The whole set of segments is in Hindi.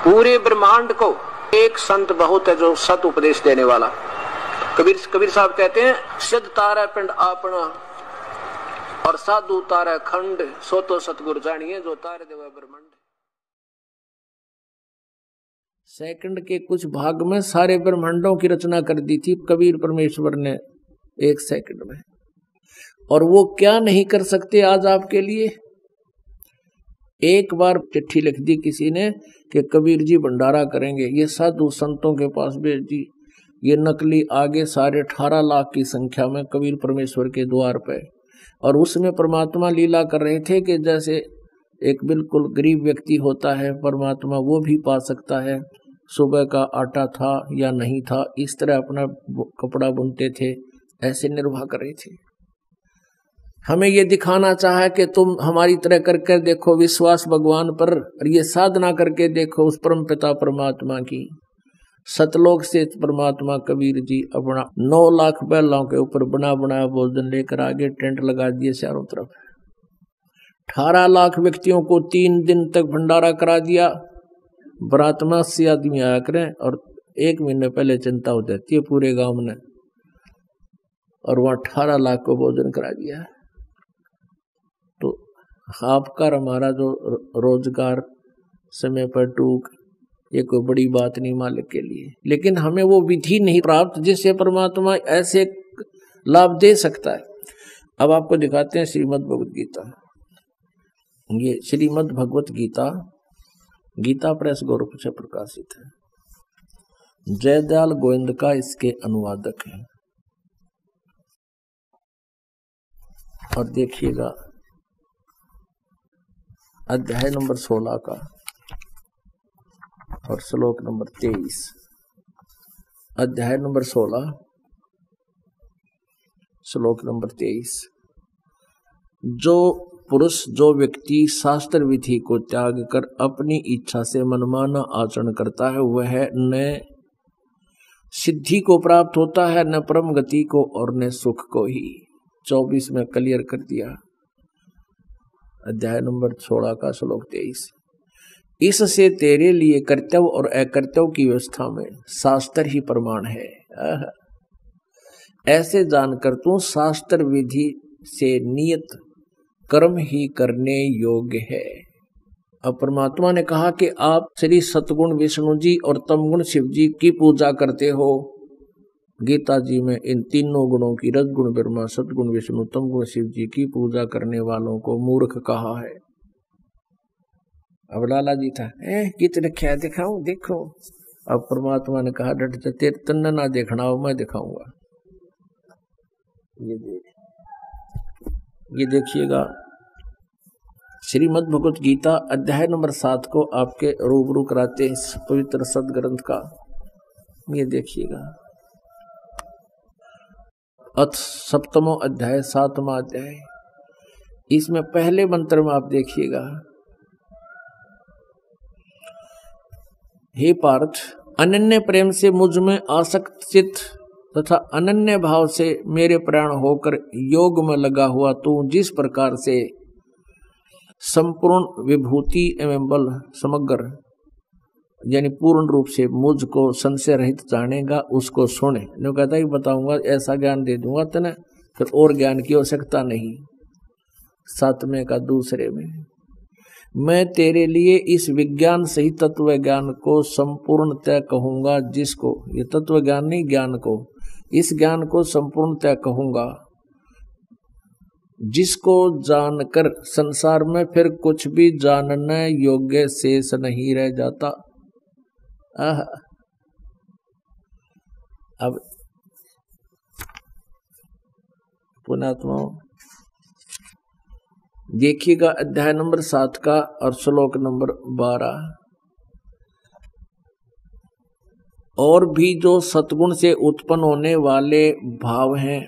पूरे ब्रह्मांड को एक संत बहुत है जो सत उपदेश देने वाला। कबीर साहब कहते हैं, सिद्ध तारा पिंड आपना और साधु तारा खंड, सो तो सतगुरु जानिए जो तारे देवा ब्रह्मांड। सेकंड के कुछ भाग में सारे ब्रह्मांडों की रचना कर दी थी कबीर परमेश्वर ने एक सेकंड में। और वो क्या नहीं कर सकते आज आपके लिए। एक बार चिट्ठी लिख दी किसी ने कि कबीर जी भंडारा करेंगे, ये साधु संतों के पास भेज दी। ये नकली आगे सारे 18 लाख की संख्या में कबीर परमेश्वर के द्वार पे, और उसमें परमात्मा लीला कर रहे थे कि जैसे एक बिल्कुल गरीब व्यक्ति होता है परमात्मा वो भी पा सकता है। सुबह का आटा था या नहीं था, इस तरह अपना कपड़ा बुनते थे, ऐसे निर्वाह कर रहे थे। हमें ये दिखाना चाहा कि तुम हमारी तरह करके देखो विश्वास भगवान पर, और ये साधना करके देखो उस परम पिता परमात्मा की। सतलोक से परमात्मा कबीर जी अपना 9 लाख बैलों के ऊपर बना बनाया भोजन लेकर आगे टेंट लगा दिए चारों तरफ। 18 लाख व्यक्तियों को 3 दिन तक भंडारा करा दिया। बरात में 80 आदमी आया करें और 1 महीने पहले चिंता हो जाती है पूरे गांव में, और वहां 18 लाख को भोजन करा दिया। तो आपका हमारा जो रोजगार समय पर टूक, ये कोई बड़ी बात नहीं मालिक के लिए, लेकिन हमें वो विधि नहीं प्राप्त जिससे परमात्मा ऐसे लाभ दे सकता है। अब आपको दिखाते हैं श्रीमद् भगवत गीता। ये श्रीमद् भगवत गीता गीता प्रेस गोरखपुर से प्रकाशित है। जयदयाल गोविंद का इसके अनुवादक है। और देखिएगा अध्याय नंबर 16 का और श्लोक नंबर 23। अध्याय नंबर 16 श्लोक नंबर 23। जो पुरुष, जो व्यक्ति शास्त्र विधि को त्याग कर अपनी इच्छा से मनमाना आचरण करता है, वह न सिद्धि को प्राप्त होता है, न परम गति को, और न सुख को ही। 24 में क्लियर कर दिया। अध्याय नंबर 16 का श्लोक 23। इससे तेरे लिए कर्तव्य और अकर्तव्य की व्यवस्था में शास्त्र ही प्रमाण है। ऐसे जानकर तू शास्त्र विधि से नियत कर्म ही करने योग्य है। अब परमात्मा ने कहा कि आप श्री सतगुण विष्णु जी और तमगुण शिव जी की पूजा करते हो। गीता जी में इन तीनों गुणों की, रजगुण ब्रह्मा, सतगुण विष्णु, तमगुण शिव जी की पूजा करने वालों को मूर्ख कहा है। अब लाला जी था, गीत रखा दिखाऊं, देखो। अब परमात्मा ने कहा डट जा, तेरे तन्ना ना देखना हो, मैं दिखाऊंगा। ये देखिएगा श्रीमद् भगवत गीता अध्याय नंबर 7 को आपके रूबरू कराते हैं इस पवित्र सदग्रंथ का। ये देखिएगा अथ सप्तमो अध्याय 7वां अध्याय। इसमें पहले मंत्र में आप देखिएगा, हे पार्थ, अनन्य प्रेम से मुझ में आसक्त चित्त तथा अनन्य भाव से मेरे प्राण होकर योग में लगा हुआ तू जिस प्रकार से संपूर्ण विभूति एवं बल समग्र यानी पूर्ण रूप से मुझको संशय रहित जानेगा, उसको सुने। जो कहता है बताऊंगा, ऐसा ज्ञान दे दूंगा तने, फिर और ज्ञान की आवश्यकता नहीं। 7वें का दूसरे में, मैं तेरे लिए इस विज्ञान सहित तत्व ज्ञान को संपूर्णतः कहूंगा, जिसको, ये तत्व ज्ञान नहीं, ज्ञान को, इस ज्ञान को संपूर्णतः कहूंगा, जिसको जानकर संसार में फिर कुछ भी जानने योग्य शेष नहीं रह जाता। अब पुणात्मा देखिएगा अध्याय नंबर 7 का और श्लोक नंबर 12। और भी जो सतगुण से उत्पन्न होने वाले भाव हैं,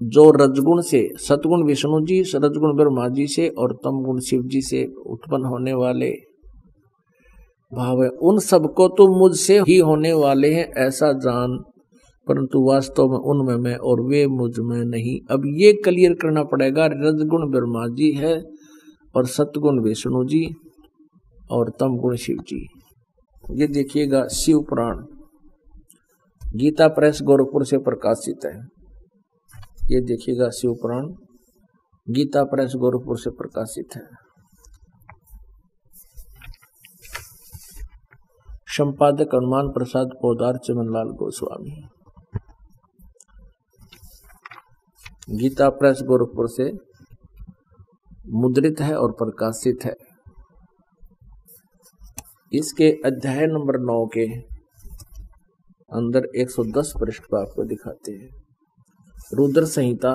जो रजगुण से, सतगुण विष्णु जी, रजगुण ब्रह्मा जी से और तमगुण शिव जी से उत्पन्न होने वाले भाव है, उन सबको तो मुझसे ही होने वाले हैं ऐसा जान, परंतु वास्तव में उनमें मैं और वे मुझ में नहीं। अब ये क्लियर करना पड़ेगा, रजगुण ब्रह्मा जी है और सतगुण विष्णु जी और तम गुण शिव जी। ये देखिएगा शिव पुराण, गीता प्रेस गोरखपुर से प्रकाशित है। ये देखिएगा शिव पुराण, गीता प्रेस गोरखपुर से प्रकाशित है। संपादक हनुमान प्रसाद पोदार, चमनलाल गोस्वामी। गीता प्रेस गोरखपुर से मुद्रित है और प्रकाशित है। इसके अध्याय नंबर 9 के अंदर 110 पृष्ठ पर आपको दिखाते हैं। रुद्र संहिता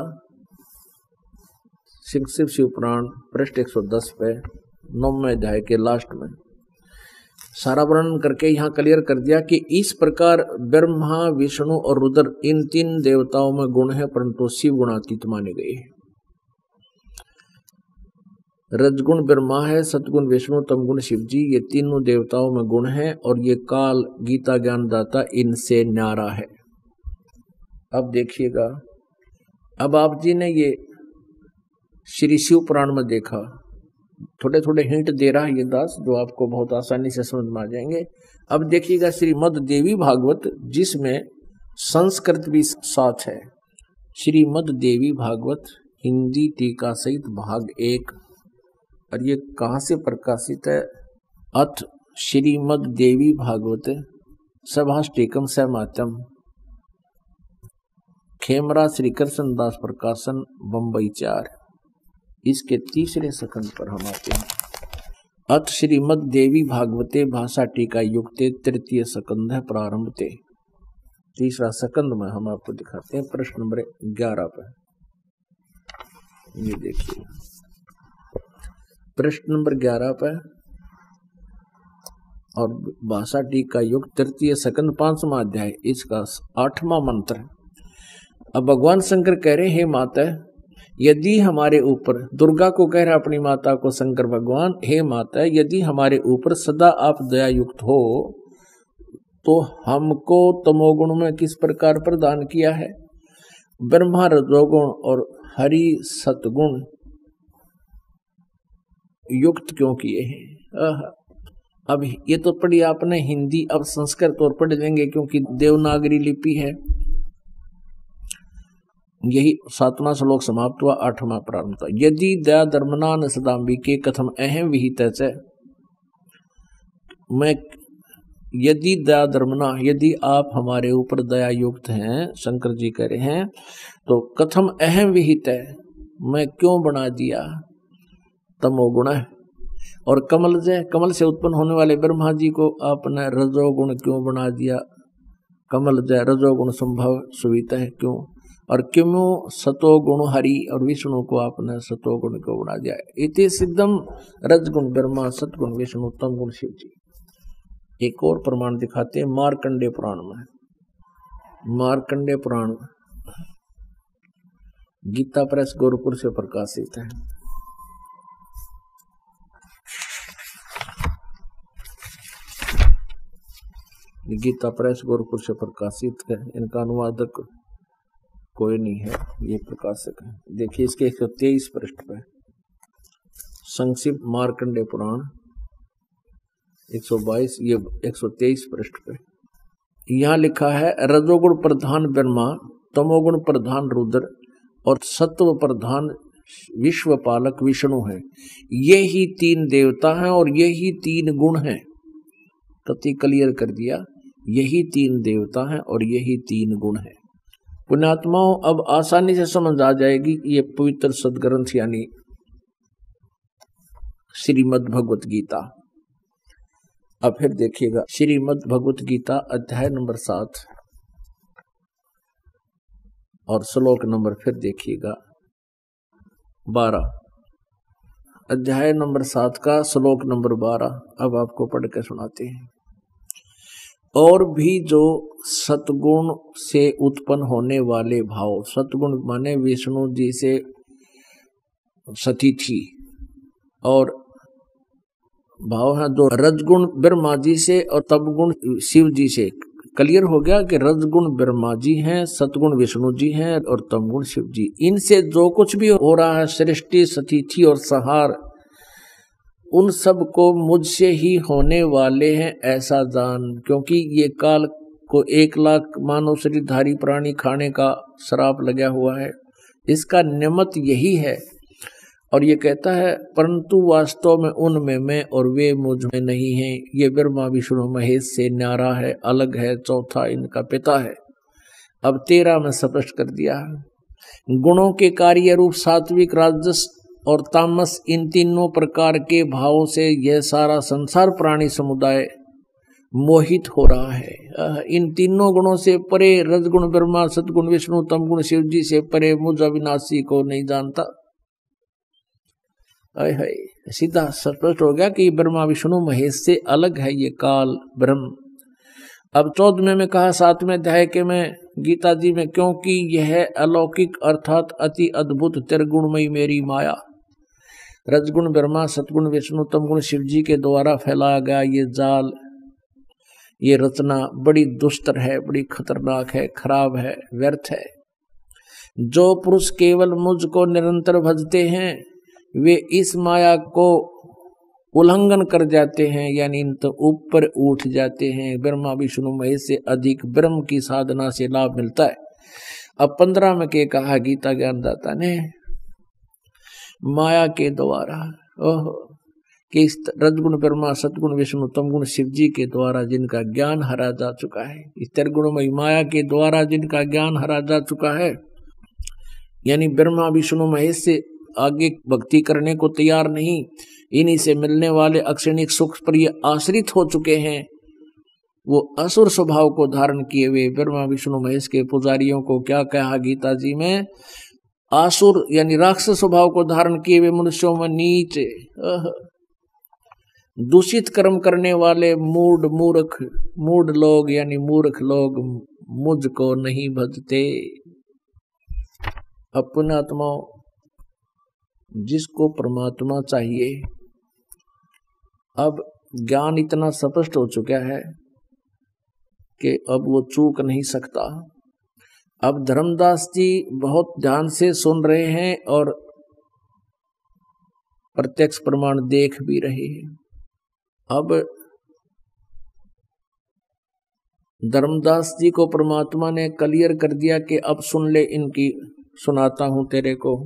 शिव पुराण पृष्ठ 110 पे 9वें अध्याय के लास्ट में सारा वर्णन करके यहाँ क्लियर कर दिया कि इस प्रकार ब्रह्मा, विष्णु और रुद्र इन 3 देवताओं में गुण है, परंतु शिव गुणातीत माने गए हैं। रजगुण ब्रह्मा है, सतगुण विष्णु, तमगुण शिव जी, ये तीनों देवताओं में गुण है और ये काल गीता ज्ञानदाता इनसे न्यारा है। अब देखिएगा, अब आप जी ने ये श्री शिव पुराण में देखा, थोड़े थोड़े हिंट दे रहा है ये दास, जो आपको बहुत आसानी से समझ में आ जाएंगे। अब देखिएगा श्रीमद् देवी भागवत, जिसमें संस्कृत भी साथ है। श्रीमद् देवी भागवत हिंदी टीका सहित भाग 1, और ये कहाँ से प्रकाशित है? अथ श्रीमद् देवी भागवत सभाष्टिकम सहमात्यम, खेमरा श्री कृष्ण दास प्रकाशन, बंबई 4। इसके तीसरे सकंद पर हम आते हैं। अथ श्रीमद् देवी भागवते भाषा टीका युक्ते, तृतीय सकंद है प्रारंभते। तीसरा सकंद में हम आपको दिखाते हैं प्रश्न नंबर 11 पर। ये देखिए प्रश्न नंबर 11 पर, और भाषा टीका युग तृतीय सकंद 5वां अध्याय, इसका 8वां मंत्र। अब भगवान शंकर कह रहे हैं, माता यदि हमारे ऊपर, दुर्गा को कह रहा अपनी माता को शंकर भगवान, हे माता यदि हमारे ऊपर सदा आप दया युक्त हो तो हमको तमोगुण में किस प्रकार प्रदान किया है? ब्रह्मा रजोगुण और हरि सतगुण युक्त क्यों किए हैं? अब ये तो पढ़ी आपने हिंदी, अब संस्कृत और पढ़ लेंगे क्योंकि देवनागरी लिपि है। यही 7वां श्लोक समाप्त हुआ, 8वां प्रारंभ था। यदि दया धर्मना न सदाम्बिके कथम अहम विहित है। मैं यदि दया धर्मना, यदि आप हमारे ऊपर दया युक्त हैं, शंकर जी कह रहे हैं, तो कथम अहम विहित है, मैं क्यों बना दिया तमोगुण है। और कमल से उत्पन्न होने वाले ब्रह्मा जी को आपने रजोगुण क्यों बना दिया? कमल जय रजोगुण संभव सुविता है क्यों? और क्यों सतोगुण हरि और विष्णु को आपने सतोगुण क्यों बना दिया? इति सिद्धम रजगुण ब्रह्मा, सतगुण विष्णु, तम गुण शिव जी। एक और प्रमाण दिखाते हैं मार्कंडेय पुराण में। मार्कंडेय पुराण गीता प्रेस गोरखपुर से प्रकाशित है। गीता प्रेस गोरखपुर से प्रकाशित है। इनका अनुवादक कोई नहीं है, ये प्रकाशक है। देखिए इसके 123 पृष्ठ पे संक्षिप्त मार्कंडेय पुराण 122, ये 123 पृष्ठ पे यहाँ लिखा है, रजोगुण प्रधान ब्रह्मा, तमोगुण प्रधान रुद्र और सत्व प्रधान विश्वपालक विष्णु है। ये ही 3 देवता हैं और यही 3 गुण हैं। कति क्लियर कर दिया, यही 3 देवता हैं और यही 3 गुण हैं। पुण्यात्माओं, अब आसानी से समझ आ जाएगी कि ये पवित्र सदग्रंथ यानी श्रीमद् भगवत गीता। अब फिर देखिएगा श्रीमद् भगवत गीता अध्याय नंबर 7 और श्लोक नंबर फिर देखिएगा 12। अध्याय नंबर 7 का श्लोक नंबर 12 अब आपको पढ़ के सुनाते हैं। और भी जो सतगुण से उत्पन्न होने वाले भाव, सतगुण माने विष्णु जी से सतिथि, और भाव है जो रजगुण ब्रह्मा जी से और तपगुण शिव जी से। क्लियर हो गया कि रजगुण ब्रह्मा जी हैं, सतगुण विष्णु जी हैं और तमगुण शिव जी। इनसे जो कुछ भी हो रहा है, सृष्टि, सतिथि और संहार, उन सब को मुझसे ही होने वाले हैं ऐसा जान, क्योंकि ये काल को 1,00,000 मानव शरीरधारी प्राणी खाने का श्राप लगा हुआ है, इसका निमित्त यही है। और ये कहता है परंतु वास्तव में उनमें मैं और वे मुझ में नहीं हैं। ये ब्रह्मा विष्णु महेश से न्यारा है, अलग है, चौथा इनका पिता है। अब 13 में स्पष्ट कर दिया। गुणों के कार्य रूप सात्विक, राजस और तामस, इन तीनों प्रकार के भावों से यह सारा संसार प्राणी समुदाय मोहित हो रहा है। इन तीनों गुणों से परे रजगुण ब्रह्मा, सतगुण विष्णु, तमगुण शिव जी से परे मुझ अविनाशी को नहीं जानता। सीधा स्पष्ट हो गया कि ब्रह्मा विष्णु महेश से अलग है ये काल ब्रह्म। अब 14वें में कहा 7वें अध्याय के में गीता जी में, क्योंकि यह अलौकिक अर्थात अति अद्भुत त्रिगुणमयी मेरी माया, रजगुण ब्रह्मा, सतगुण विष्णु, तमगुण शिव जी के द्वारा फैलाया गया ये जाल, ये रचना बड़ी दुष्टर है, बड़ी खतरनाक है, खराब है, व्यर्थ है। जो पुरुष केवल मुझको निरंतर भजते हैं वे इस माया को उल्लंघन कर जाते हैं, यानी इन तो ऊपर उठ जाते हैं। ब्रह्मा विष्णु महेश से अधिक ब्रह्म की साधना से लाभ मिलता है। अब 15 में के कहा गीता ज्ञानदाता ने, माया के द्वारा कि इस रजगुण ब्रह्मा, सतगुण विष्णु, तमगुण शिव जी के द्वारा जिनका ज्ञान हरा जा चुका है, इस त्रिगुणमयी माया के द्वारा जिनका ज्ञान हरा जा चुका है, यानी ब्रह्मा विष्णु महेश से आगे भक्ति करने को तैयार नहीं, इन्हीं से मिलने वाले अक्षणिक सुख पर ये आश्रित हो चुके हैं, वो असुर स्वभाव को धारण किए हुए ब्रह्मा विष्णु महेश के पुजारियों को क्या कहा गीता जी में, आसुर यानी राक्षस स्वभाव को धारण किए हुए मनुष्यों में नीच, दूषित कर्म करने वाले मूढ़ लोग यानी मूर्ख लोग मुझको नहीं भजते। अपना आत्मा जिसको परमात्मा चाहिए, अब ज्ञान इतना स्पष्ट हो चुका है कि अब वो चूक नहीं सकता। अब धर्मदास जी बहुत ध्यान से सुन रहे हैं और प्रत्यक्ष प्रमाण देख भी रहे हैं। अब धर्मदास जी को परमात्मा ने क्लियर कर दिया कि अब सुन ले, इनकी सुनाता हूं तेरे को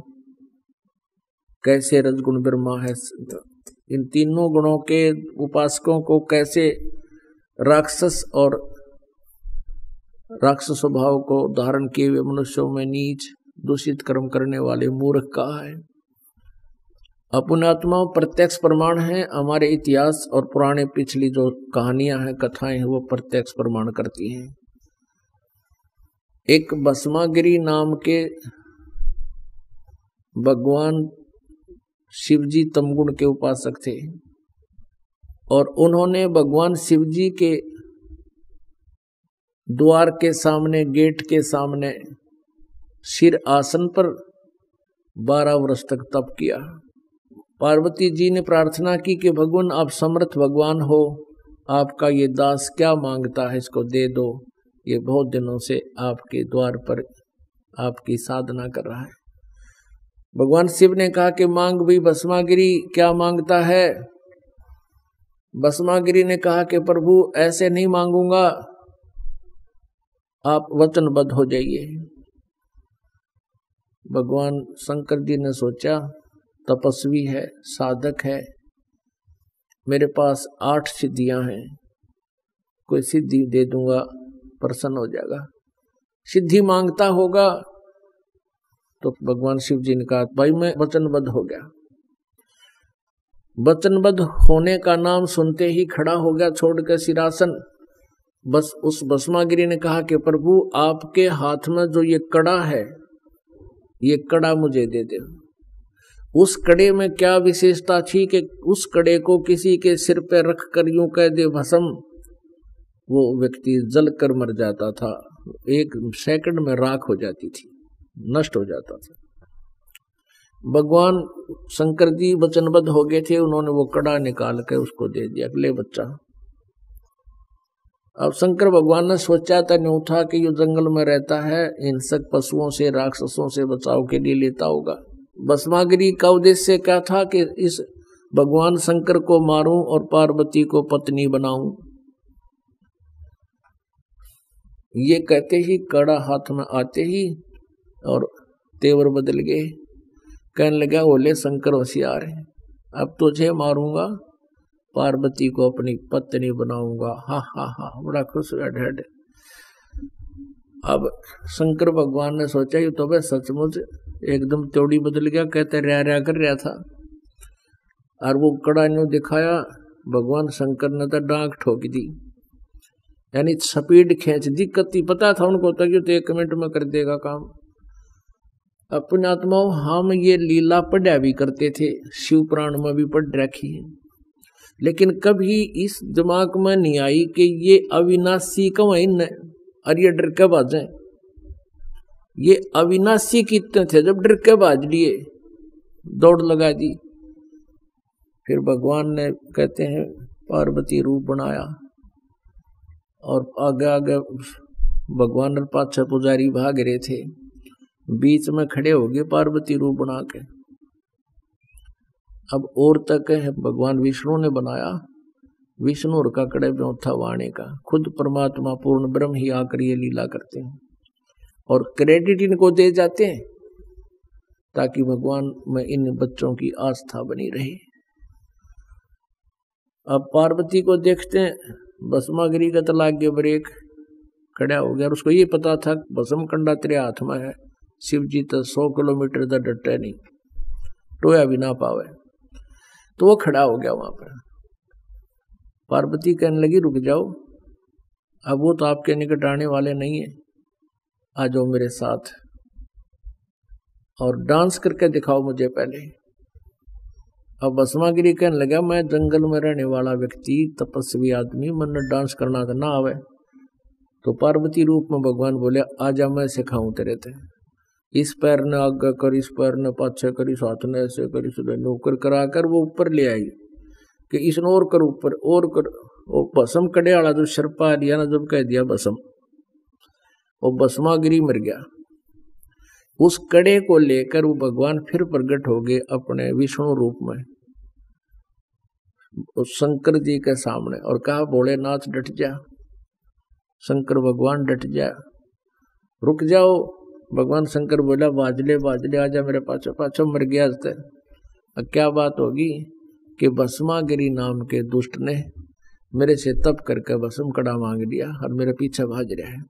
कैसे रजगुण ब्रह्मा है, इन तीनों गुणों के उपासकों को कैसे राक्षस और राक्षस स्वभाव को धारण किए हुए मनुष्यों में नीच दूषित कर्म करने वाले मूर्ख कहा है। अपनात्मा प्रत्यक्ष प्रमाण है, हमारे इतिहास और पुराने पिछली जो कहानियां हैं, कथाएं हैं, वो प्रत्यक्ष प्रमाण करती हैं। एक भस्मागिरी नाम के भगवान शिवजी तमगुण के उपासक थे और उन्होंने भगवान शिवजी के द्वार के सामने, गेट के सामने सिर आसन पर 12 वर्ष तक तप किया। पार्वती जी ने प्रार्थना की कि भगवान आप समर्थ भगवान हो, आपका ये दास क्या मांगता है, इसको दे दो, ये बहुत दिनों से आपके द्वार पर आपकी साधना कर रहा है। भगवान शिव ने कहा कि मांग भी भस्मागिरी, क्या मांगता है? भस्मागिरी ने कहा कि प्रभु ऐसे नहीं मांगूंगा, आप वचनबद्ध हो जाइए। भगवान शंकर जी ने सोचा तपस्वी है, साधक है, मेरे पास 8 सिद्धियां हैं, कोई सिद्धि दे दूंगा, प्रसन्न हो जाएगा। सिद्धि मांगता होगा तो भगवान शिव जी ने कहा भाई मैं वचनबद्ध हो गया। वचनबद्ध होने का नाम सुनते ही खड़ा हो गया छोड़कर सिरासन। बस उस भस्मागिरी ने कहा कि प्रभु आपके हाथ में जो ये कड़ा है, ये कड़ा मुझे दे दे। उस कड़े में क्या विशेषता थी कि उस कड़े को किसी के सिर पे रख कर यूं कह दे भस्म, वो व्यक्ति जल कर मर जाता था, 1 सेकंड में राख हो जाती थी, नष्ट हो जाता था। भगवान शंकर जी वचनबद्ध हो गए थे, उन्होंने वो कड़ा निकाल के उसको दे दिया, ले बच्चा। अब शंकर भगवान ने सोचा था न्यू था कि ये जंगल में रहता है, हिंसक पशुओं से, राक्षसों से बचाव के लिए लेता होगा। भस्मागिरी का उद्देश्य क्या था कि इस भगवान शंकर को मारूं और पार्वती को पत्नी बनाऊं। ये कहते ही कड़ा हाथ में आते ही और तेवर बदल गए। कहने लगा बोले शंकर होशियार है, अब तुझे मारूंगा, पार्वती को अपनी पत्नी बनाऊंगा। हा हा हा, बड़ा खुश हुआ ढेड। अब शंकर भगवान ने सोचा ये तो भाई सचमुच एकदम त्योड़ी बदल गया, कहते रह कर रहा था। और वो कड़ा ने दिखाया, भगवान शंकर ने तो डांक ठोक दी, यानी स्पीड खींच दी। कति पता था उनको तो कि तो 1 मिनट में कर देगा काम। अपने आत्माओं हम ये लीला पढ़ा भी करते थे, शिव पुराण में भी पढ़ रखी है, लेकिन कभी इस दिमाग में नहीं आई कि ये अविनाशी क्यों है न, और ये डर के भाजे। ये अविनाशी कितने थे, जब डर के भाज लिए दौड़ लगा दी। फिर भगवान ने कहते हैं पार्वती रूप बनाया और आगे आगे भगवान और पाछे पुजारी भाग रहे थे, बीच में खड़े हो गए पार्वती रूप बना के। अब और तक है भगवान विष्णु ने बनाया, विष्णु और का कड़े में था वाणी का, खुद परमात्मा पूर्ण ब्रह्म ही आकर ये लीला करते हैं और क्रेडिट इनको दे जाते हैं ताकि भगवान में इन बच्चों की आस्था बनी रहे। अब पार्वती को देखते हैं, भस्मागिरी का तलाक के ब्रेक खड़ा हो गया और उसको ये पता था भस्म कंडा तेरे हाथ में है, शिव जी तो 100 किलोमीटर तक डटे नहीं, टोया भी ना पावे, तो वो खड़ा हो गया वहां पर। पार्वती कहने लगी रुक जाओ, अब वो तो आपके निकट आने वाले नहीं है, आ जाओ मेरे साथ और डांस करके दिखाओ मुझे पहले। अब भस्मागिरी कहने लगा मैं जंगल में रहने वाला व्यक्ति, तपस्वी आदमी, मन डांस करना तो ना आवे। तो पार्वती रूप में भगवान बोले आजा मैं सिखाऊं तेरे ते, इस पैर ने आगे कर, इस पैर ने पाछे कर, इस हाथ ने ऐसे कर, इस नौकर कराकर वो ऊपर ले आई कि इसने और कर ऊपर और कर। वो भस्म कड़े वाला जो शर्पा लिया ना, जब कह दिया भस्म, वो भस्मागिरी मर गया। उस कड़े को लेकर वो भगवान फिर प्रकट हो गए अपने विष्णु रूप में उस शंकर जी के सामने और कहा भोलेनाथ डट जा। शंकर भगवान डट जा, रुक जाओ। भगवान शंकर बोला बाजले बाजले आजा मेरे पाछो पाछो, मर गया। अब क्या बात होगी कि भस्मागिरी नाम के दुष्ट ने मेरे से तप करके भस्म कड़ा मांग लिया और मेरे पीछे भाज रहा है।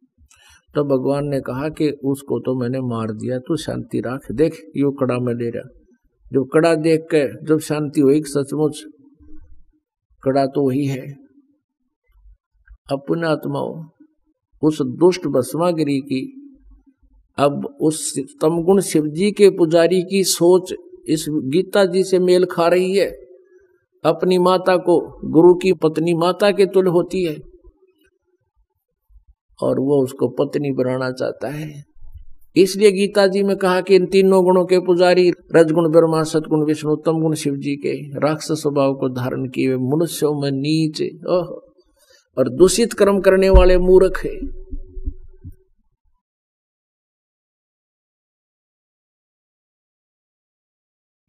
तो भगवान ने कहा कि उसको तो मैंने मार दिया, तू शांति रख, देख यो कड़ा में ले रहा। जो कड़ा देख के जब शांति हुई, सचमुच कड़ा तो वही है। अपने आत्माओं उस दुष्ट भस्मागिरी की, अब उस तमगुण शिवजी के पुजारी की सोच इस गीता जी से मेल खा रही है। अपनी माता को गुरु की पत्नी माता के तुल्य होती है और वो उसको पत्नी बनाना चाहता है। इसलिए गीता जी में कहा कि इन तीनों गुणों के पुजारी, रजगुण ब्रह्मा, सतगुण विष्णु, तम गुण शिव जी के, राक्षस स्वभाव को धारण किए मनुष्यों में नीच और दूषित कर्म करने वाले मूर्ख है।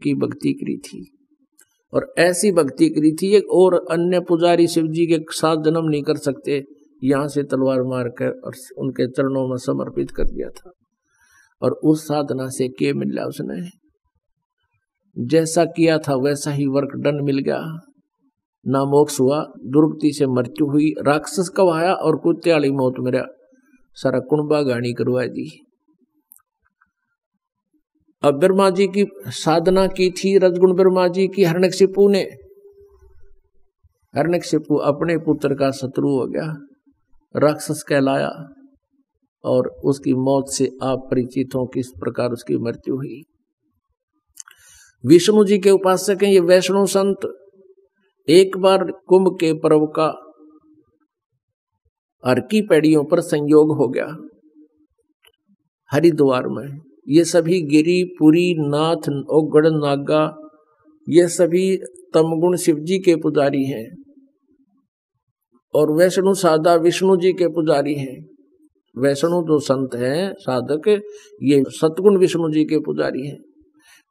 की भक्ति करी थी और ऐसी भक्ति करी थी एक और अन्य पुजारी शिव जी के साथ जन्म नहीं कर सकते, यहां से तलवार मारकर और उनके चरणों में समर्पित कर दिया था। और उस साधना से क्या मिला उसने, जैसा किया था वैसा ही वर्क डन मिल गया। ना मोक्ष हुआ, दुर्गति से मृत्यु हुई, राक्षस कब आया और कुत्ते वाली मौत मेरा सारा कुंबा गानी करवा दी। अब ब्रह्मा जी की साधना की थी, रजगुण ब्रह्मा जी की, हिरण्यकशिपु ने, हिरण्यकशिपु अपने पुत्र का शत्रु हो गया, राक्षस कहलाया और उसकी मौत से आप परिचित हो किस प्रकार उसकी मृत्यु हुई। विष्णु जी के उपासक हैं ये वैष्णव संत। एक बार कुंभ के पर्व का हर की पैड़ियों पर संयोग हो गया हरिद्वार में। ये सभी गिरी, पुरी, नाथ, ओगड़, नागा, ये सभी तमगुण शिव जी के पुजारी हैं और वैष्णु साधा विष्णु जी के पुजारी हैं। वैष्णु जो संत हैं साधक, ये सतगुण विष्णु जी के पुजारी हैं।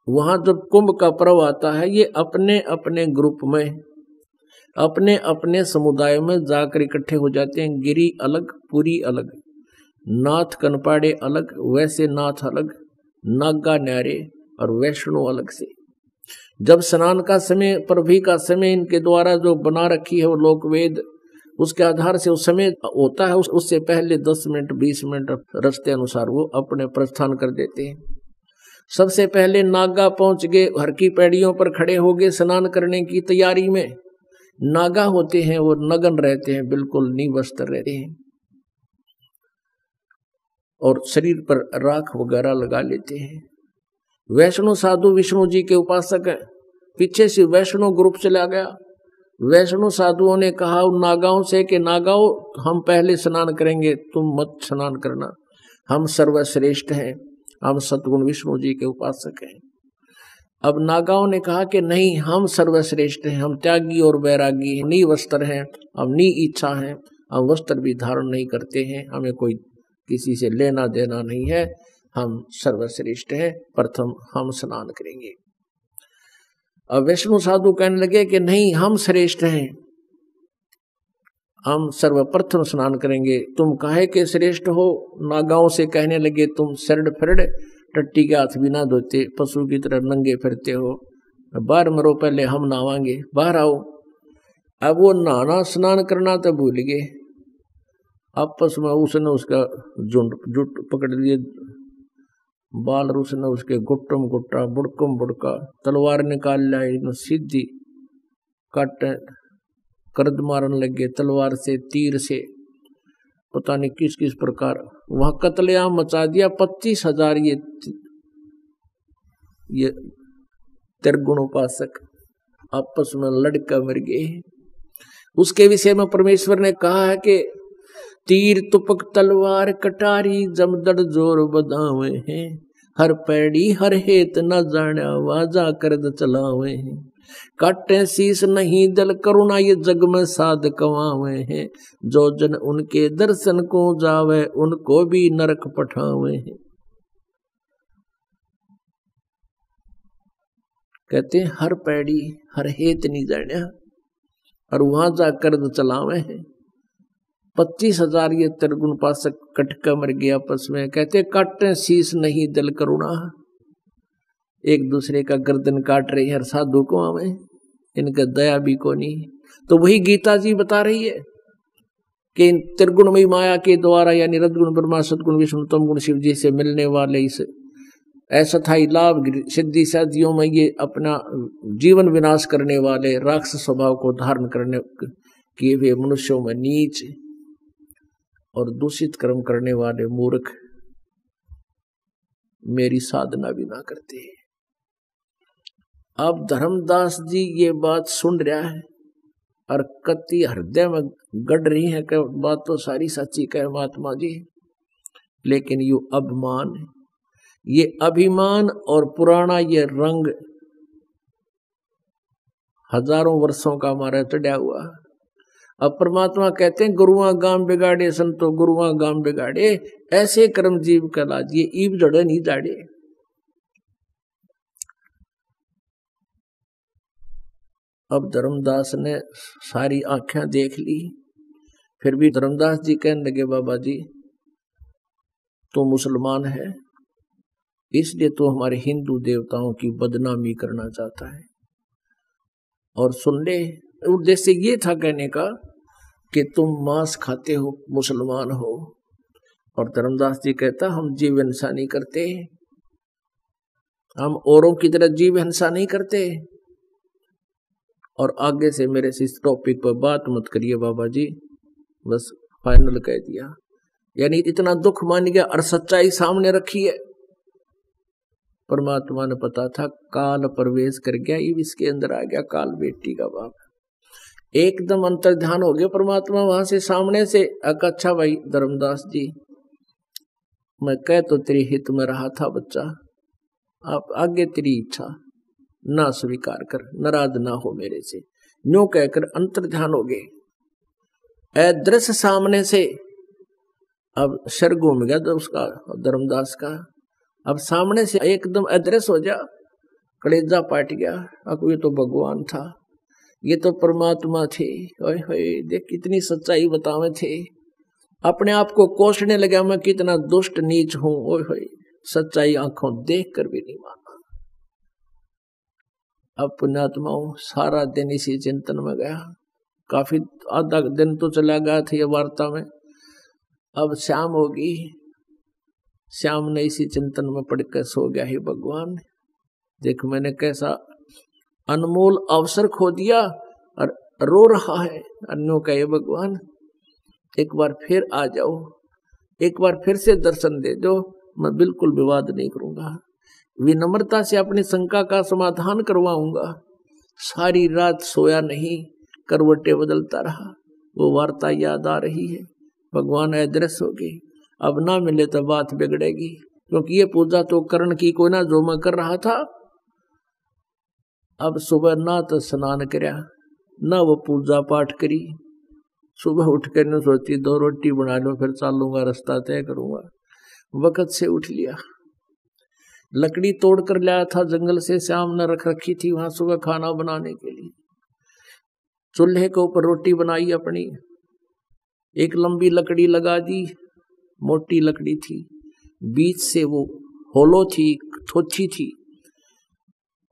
वहां जब कुंभ का पर्व आता है, ये अपने अपने ग्रुप में, अपने अपने समुदाय में जाकर इकट्ठे हो जाते हैं। गिरी अलग, पुरी अलग, नाथ कनपाड़े अलग, वैसे नाथ अलग, नागा न्यारे और वैष्णो अलग से। जब स्नान का समय, प्रभु का समय इनके द्वारा जो बना रखी है वो लोक वेद, उसके आधार से उस समय होता है, उससे पहले 10 मिनट 20 मिनट रास्ते अनुसार वो अपने प्रस्थान कर देते हैं। सबसे पहले नागा पहुंच गए, हर की पैड़ियों पर खड़े हो गए स्नान करने की तैयारी में। नागा होते हैं वो नगन रहते हैं, बिल्कुल निवस्त्र रहते हैं और शरीर पर राख वगैरह लगा लेते हैं। वैष्णो साधु विष्णु जी के उपासक हैं। पीछे से वैष्णो ग्रुप चला गया। वैष्णो साधुओं ने कहा उन नागाओं से कि नागाओं, हम पहले स्नान करेंगे, तुम मत स्नान करना, हम सर्वश्रेष्ठ हैं, हम सतगुण विष्णु जी के उपासक हैं। अब नागाओं ने कहा कि नहीं, हम सर्वश्रेष्ठ हैं, हम त्यागी और वैरागी हैं, नी वस्त्र हैं, हम नी इच्छा हैं, हम वस्त्र भी धारण नहीं करते हैं, हमें कोई किसी से लेना देना नहीं है, हम सर्वश्रेष्ठ हैं, प्रथम हम स्नान करेंगे। अब वैष्णो साधु कहने लगे कि नहीं, हम श्रेष्ठ हैं, हम सर्वप्रथम स्नान करेंगे, तुम काहे के श्रेष्ठ हो? नागाओं से कहने लगे, तुम सरड फरड टट्टी के हाथ भी ना धोते, पशु की तरह नंगे फिरते हो, बाहर मरो, पहले हम नहावांगे, बाहर आओ। अब वो नहाना स्नान करना तो भूल गए। आपस में उसने उसका जुट पकड़ लिए बाल, उसने उसके गुट्टम गुट्टा बुड़कम बुड़का तलवार निकाल लिया, सीधी काट करद मारन लगे तलवार से, तीर से, पता नहीं किस किस प्रकार वहां कत्लेआम मचा दिया। 25,000 ये त्रिगुण उपासक आपस में लड़का मर गए। उसके विषय में परमेश्वर ने कहा है कि तीर तुपक तलवार कटारी जमदड़ जोर बदावे हैं, हर पैड़ी हर हेत न जाना वाजा करद चलावे हैं, काटे शीस नहीं दल करुणा ये जग में साध कवावे हैं, जो जन उनके दर्शन को जावे उनको भी नरक पठावे हैं। कहते हैं हर पैड़ी हर हेत नहीं जाना और वहां जाकर चलावे हैं। 25,000 ये त्रिगुण उपासक कटका मर गया आपस में। कहते काटे शीस नहीं दल करुणा, एक दूसरे का गर्दन काट रही है साधु को, हमें इनका दया भी को नहीं। तो वही गीता जी बता रही है कि इन त्रिगुणमयी माया के द्वारा, यानी रजगुण ब्रह्मा सदगुण विष्णु तम गुण शिव जी से मिलने वाले इस अस्थायी लाभ सिद्धि साधियों में ये अपना जीवन विनाश करने वाले राक्षस स्वभाव को धारण करने किए हुए मनुष्यों में नीच और दूषित कर्म करने वाले मूर्ख मेरी साधना भी ना करते। अब धर्मदास जी ये बात सुन रहा है और कति हृदय में गड़ रही है कि बात तो सारी सच्ची कहे महात्मा जी, लेकिन ये अभिमान, ये अभिमान और पुराना ये रंग हजारों वर्षों का हमारा चढ़ा हुआ। अब परमात्मा कहते हैं गुरुआ गाम बिगाड़े संतो गुरुआ गाम बिगाड़े, ऐसे कर्म जीव का लाज ये ईब जड़े नहीं जाड़े। अब धर्मदास ने सारी आंखें देख ली, फिर भी धर्मदास जी कहने लगे बाबा जी तो मुसलमान है, इसलिए तो हमारे हिंदू देवताओं की बदनामी करना चाहता है। और सुन ले, उद्देश्य ये था कहने का कि तुम मांस खाते हो, मुसलमान हो। और धर्मदास जी कहता हम जीव हिंसा नहीं करते, हम औरों की तरह जीव हिंसा नहीं करते। और आगे से मेरे से इस टॉपिक पर बात मत करिए बाबा जी, बस फाइनल कह दिया। यानी इतना दुख मान गया और सच्चाई सामने रखी है। परमात्मा ने पता था काल प्रवेश कर गया, इसके अंदर आ गया काल बेटी का बाप, एकदम अंतर्ध्यान हो गया परमात्मा वहां से सामने से। अच्छा भाई धर्मदास जी, मैं कह तो तेरी हित में रहा था बच्चा, आप आगे तेरी इच्छा ना स्वीकार कर, नाराज ना हो मेरे से, न्यू कहकर अंतर्ध्यान हो गए। अदृश्य सामने से अब सर घूम गया तो उसका धर्मदास का, अब सामने से एकदम अदृश्य हो जा। कलेजा पाट गया। अब ये तो भगवान था, ये तो परमात्मा थे। ओए होए, देख कितनी सच्चाई बतावे थे। अपने आप को कोसने लगा, मैं कितना दुष्ट नीच हूं। ओए होए, सच्चाई आंखों देख कर भी नहीं माना। अब पुण्यात्माओं सारा दिन इसी चिंतन में गया। काफी आधा दिन तो चला गया था ये वार्ता में। अब शाम होगी, श्याम ने इसी चिंतन में पड़कर सो गया। हे भगवान, देख मैंने कैसा अनमोल अवसर खो दिया और रो रहा है। अन्यों का, हे भगवान एक बार फिर आ जाओ, एक बार फिर से दर्शन दे दो, मैं बिल्कुल विवाद नहीं करूंगा, विनम्रता से अपनी शंका का समाधान करवाऊंगा। सारी रात सोया नहीं, करवटें बदलता रहा। वो वार्ता याद आ रही है। भगवान अदृश्य हो गए, अब ना मिले तो बात बिगड़ेगी, क्योंकि ये पूजा तो करण की कोई ना जो मैं कर रहा था। अब सुबह ना तो स्नान करया, ना वो पूजा पाठ करी। सुबह उठ कर न सोची 2 रोटी बना लो, फिर चलूंगा, रास्ता तय करूंगा। वक्त से उठ लिया, लकड़ी तोड़ कर लाया था जंगल से, श्याम ने रख रखी थी वहां सुबह खाना बनाने के लिए। चूल्हे के ऊपर रोटी बनाई अपनी, एक लंबी लकड़ी लगा दी, मोटी लकड़ी थी, बीच से वो होलो थी, थोथी थी,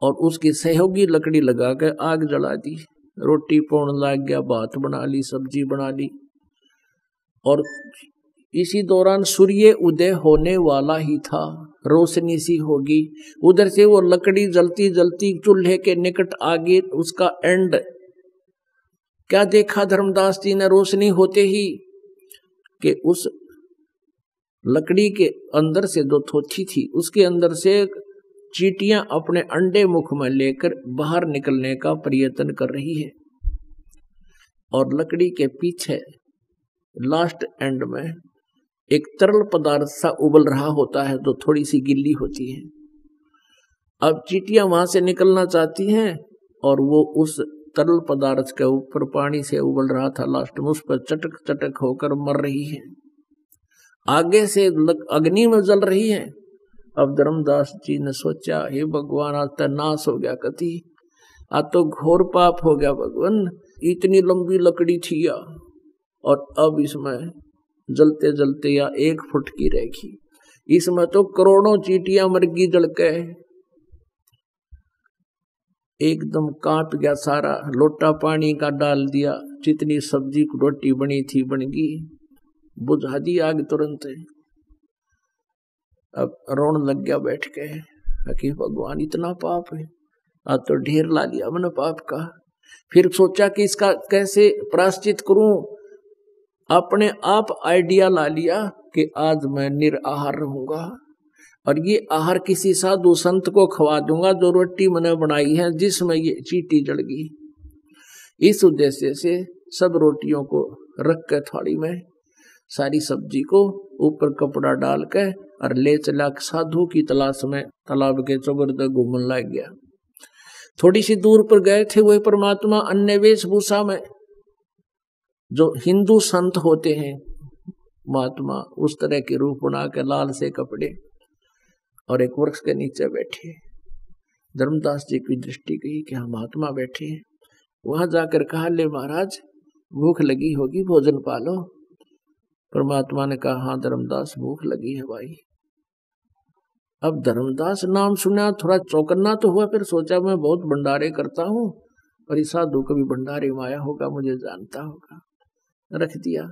और उसकी सहयोगी लकड़ी लगा कर आग जला दी। रोटी पौन लग गया, भात बना ली, सब्जी बना ली। और इसी दौरान सूर्य उदय होने वाला ही था, रोशनी सी होगी। उधर से वो लकड़ी जलती जलती चूल्हे के निकट आगे, उसका एंड क्या देखा धर्मदास जी ने रोशनी होते ही, कि उस लकड़ी के अंदर से जो थोथी थी, उसके अंदर से चींटियां अपने अंडे मुख में लेकर बाहर निकलने का प्रयत्न कर रही है। और लकड़ी के पीछे लास्ट एंड में एक तरल पदार्थ सा उबल रहा होता है, जो थोड़ी सी गिल्ली होती है। अब चींटियां वहां से निकलना चाहती हैं, और वो उस तरल पदार्थ के ऊपर पानी से उबल रहा था, लास्ट में उस पर चटक चटक होकर मर रही है। आगे से अग्नि में जल रही है। अब धर्मदास जी ने सोचा, हे भगवान आज तो नाश हो गया, कति आज तो घोर पाप हो गया भगवान। इतनी लंबी लकड़ी थी या, और अब इसमें जलते जलते या 1 फुट की रहेगी, इसमें तो करोड़ों चींटियां मर गई जल के। एकदम कांप गया सारा, लोटा पानी का डाल दिया, जितनी सब्जी रोटी बनी थी बन गई, बुझा दी आग तुरंत। अब रोन लग गया बैठ के कि भगवान इतना पाप है, आज तो ढेर ला लिया मैंने पाप का। फिर सोचा कि इसका कैसे प्रायश्चित करूं। अपने आप आइडिया ला लिया कि आज मैं निराहार रहूंगा, और ये आहार किसी साधु संत को खवा दूंगा जो रोटी मैंने बनाई है जिसमें ये चींटी जल गई। इस उद्देश्य से सब रोटियों को रख कर थाली में, सारी सब्जी को ऊपर कपड़ा डाल कर, और ले चला साधु की तलाश में तालाब के चौगर्द घूमने लग गया। थोड़ी सी दूर पर गए थे वह परमात्मा अन्य वेशभूषा में, जो हिंदू संत होते हैं महात्मा, उस तरह के रूप बना के लाल से कपड़े, और एक वृक्ष के नीचे बैठे। धर्मदास जी की दृष्टि गई कि हाँ महात्मा बैठे हैं। वहां जाकर कहा, ले महाराज भूख लगी होगी, भोजन पालो। परमात्मा ने कहा, हाँ धर्मदास भूख लगी है भाई। अब धर्मदास नाम सुना, थोड़ा चौकन्ना तो हुआ, फिर सोचा मैं बहुत भंडारे करता हूँ, और इस साधु कभी भंडारे में आया होगा, मुझे जानता होगा। रख दिया।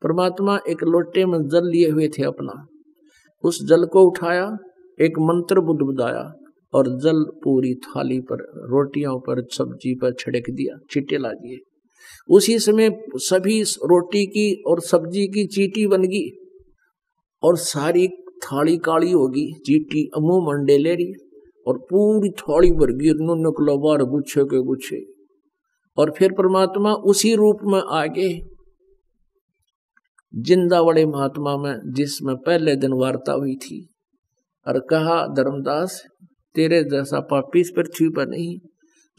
परमात्मा एक लोटे में जल लिए हुए थे अपना, उस जल को उठाया, एक मंत्र बुदबुदाया, और जल पूरी थाली पर, रोटियों पर, सब्जी पर छिड़क दिया, छींटे ला दिए। उसी समय सभी रोटी की और सब्जी की चींटी बन गई, और सारी थाली काली होगी, चींटी मुंह मंडे ले रही, और पूरी थाली भर गई, निकलो बार गुच्छे के गुच्छे। और फिर परमात्मा उसी रूप में आगे जिंदा बड़े महात्मा में, जिसमें पहले दिन वार्ता हुई थी, और कहा, धर्मदास तेरे जैसा पापी इस पृथ्वी पर नहीं।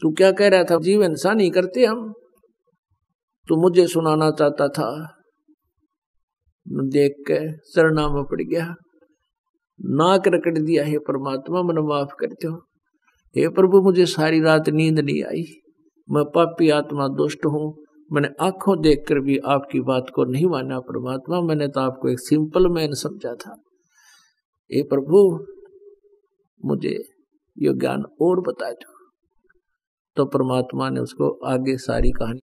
तू क्या कह रहा था, जीव हिंसा नहीं करते हम, तू मुझे सुनाना चाहता था। देख के चरणा में पड़ गया, नाक रगड़ दिया, है परमात्मा मैंने माफ कर दो। हे प्रभु मुझे सारी रात नींद नहीं आई, मैं पापी आत्मा दुष्ट हूँ, मैंने आंखों देखकर भी आपकी बात को नहीं माना परमात्मा, मैंने तो आपको एक सिंपल मैन समझा था। हे प्रभु मुझे ये ज्ञान और बता दो। तो परमात्मा ने उसको आगे सारी कहानी